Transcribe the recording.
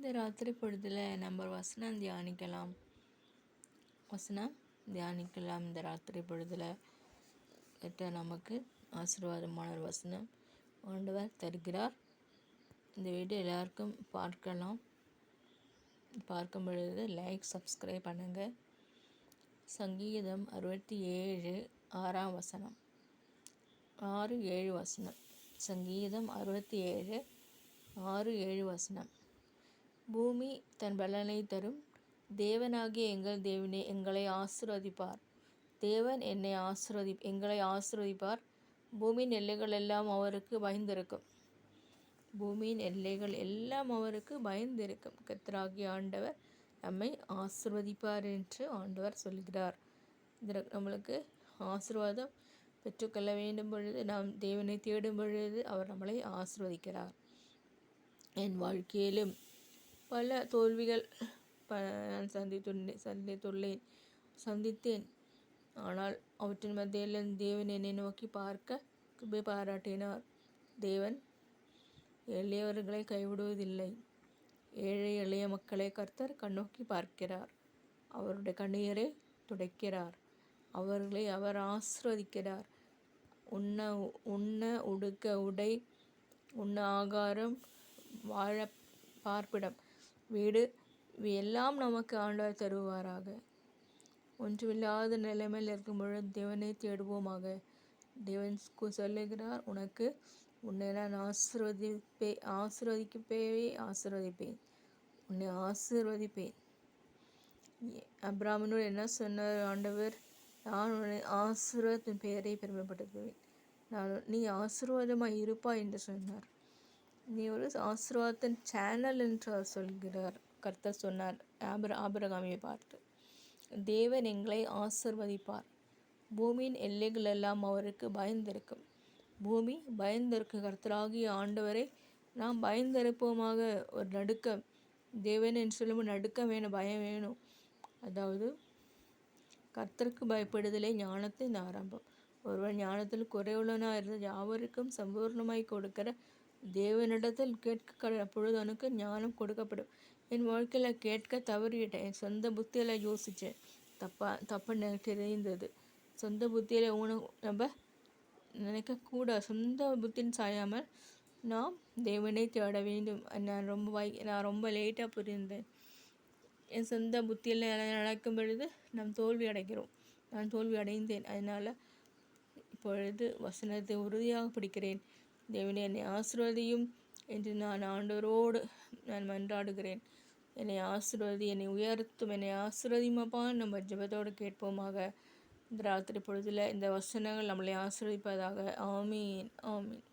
இந்த ராத்திரி பொழுதில் நம்ம வசனம் தியானிக்கலாம். இந்த ராத்திரி பொழுதில் நமக்கு ஆசீர்வாதமான ஒரு வசனம் ஆண்டவர் தருகிறார். இந்த வீடியோ எல்லாருக்கும் பார்க்கும் பொழுது லைக் சப்ஸ்கிரைப் பண்ணுங்கள். சங்கீதம் 67 6 வசனம் 6-7 வசனம். சங்கீதம் 67 6-7 வசனம். பூமி தன் பலனை தரும். தேவனாகிய எங்கள் தேவனே எங்களை ஆசீர்வதிப்பார். தேவன் எங்களை ஆசீர்வதிப்பார். பூமியின் எல்லைகள் எல்லாம் அவருக்கு பயந்திருக்கும். பூமியின் எல்லைகள் எல்லாம் அவருக்கு பயந்திருக்கும். கர்த்தராகிய ஆண்டவர் நம்மை ஆசீர்வதிப்பார் என்று ஆண்டவர் சொல்கிறார். நம்மளுக்கு ஆசீர்வாதம் பெற்றுக்கொள்ள வேண்டும் பொழுது, நாம் தேவனை தேடும் பொழுது அவர் நம்மளை ஆசீர்வதிக்கிறார். என் வாழ்க்கையிலும் பல தோல்விகள் நான் சந்தித்தேன். ஆனால் அவற்றின் மத்தியில் தேவன் என்னை நோக்கி பார்க்க கிருபை பாராட்டினார். தேவன் எளியவர்களை கைவிடுவதில்லை. ஏழை எளிய மக்களை கர்த்தர் கண்ணோக்கி பார்க்கிறார். அவருடைய கண்ணீரை துடைக்கிறார். அவர்களை அவர் ஆசீர்வதிக்கிறார். உண்ண உடுக்க உடை, உண்ண ஆகாரம், வாழ பார்ப்பிடம், வீடு, இவையெல்லாம் நமக்கு ஆண்டவர் தருவாராக. ஒன்றுமில்லாத நிலைமையில் இருக்கும் பொழுது தேவனை தேடுவோமாக. தேவன் சொல்லுகிறார், உன்னை நான் ஆசீர்வதிப்பேன். உன்னை ஆசீர்வதிப்பேன். அப்ராமினோடு என்ன சொன்னார் ஆண்டவர்? நான் உன்னை ஆசீர்வாதத்தின் பெயரை பெருமைப்படுத்துவேன். நீ ஆசீர்வாதமாக இருப்பாய் என்று சொன்னார். நீ ஒரு ஆசீர்வாதத்தின் சேனல் என்று அவர் சொல்கிறார். கர்த்தர் சொன்னார் ஆபிரகாமை பார்த்து. தேவன் எங்களை ஆசீர்வதிப்பார். பூமியின் எல்லைகள் எல்லாம் அவருக்கு பயந்திருக்கும். பூமி பயந்திருக்கும். கர்த்தராகிய ஆண்டவரை நாம் பயந்திருப்போமாக. ஒரு நடுக்கம், தேவன் என்று சொல்லும்போது நடுக்கம் வேணும், பயம் வேணும். அதாவது கர்த்தருக்கு பயப்படுதலே ஞானத்தின் ஆரம்பம். ஒருவர் ஞானத்தில் குறைவுள்ளனாக இருந்து யாவருக்கும் சம்பூர்ணமாய் கொடுக்கிற தேவனிடத்தில் கேட்க பொழுதனுக்கு ஞானம் கொடுக்கப்படும். என் வாழ்க்கையில் கேட்க தவறிவிட்டேன். என் சொந்த புத்தியில் யோசித்தேன். தப்பாக எனக்கு தெரிந்தது. சொந்த புத்தியில் நம்ம நினைக்கக்கூட, சொந்த புத்தின்னு சாயாமல் நாம் தேவனை தேட வேண்டும். நான் ரொம்ப லேட்டாக புரிந்தேன். என் சொந்த புத்தியில் நடக்கும் பொழுது நாம் தோல்வி அடைகிறோம். நான் தோல்வி அடைந்தேன். அதனால் இப்பொழுது வசனத்தை உறுதியாக பிடிக்கிறேன். தேவனே என்னை ஆசீர்வதியும் என்று நான் ஆண்டவரோடு மன்றாடுகிறேன். என்னை ஆசீர்வதி, என்னை உயர்த்தும், என்னை ஆசீர்வதிமப்பா. நம்ம ஜெபத்தோடு கேட்போமாக. இந்த ராத்திரி பொழுதில் இந்த வசனங்கள் நம்மளை ஆசீர்வதிப்பதாக. ஆமீன், ஆமீன்.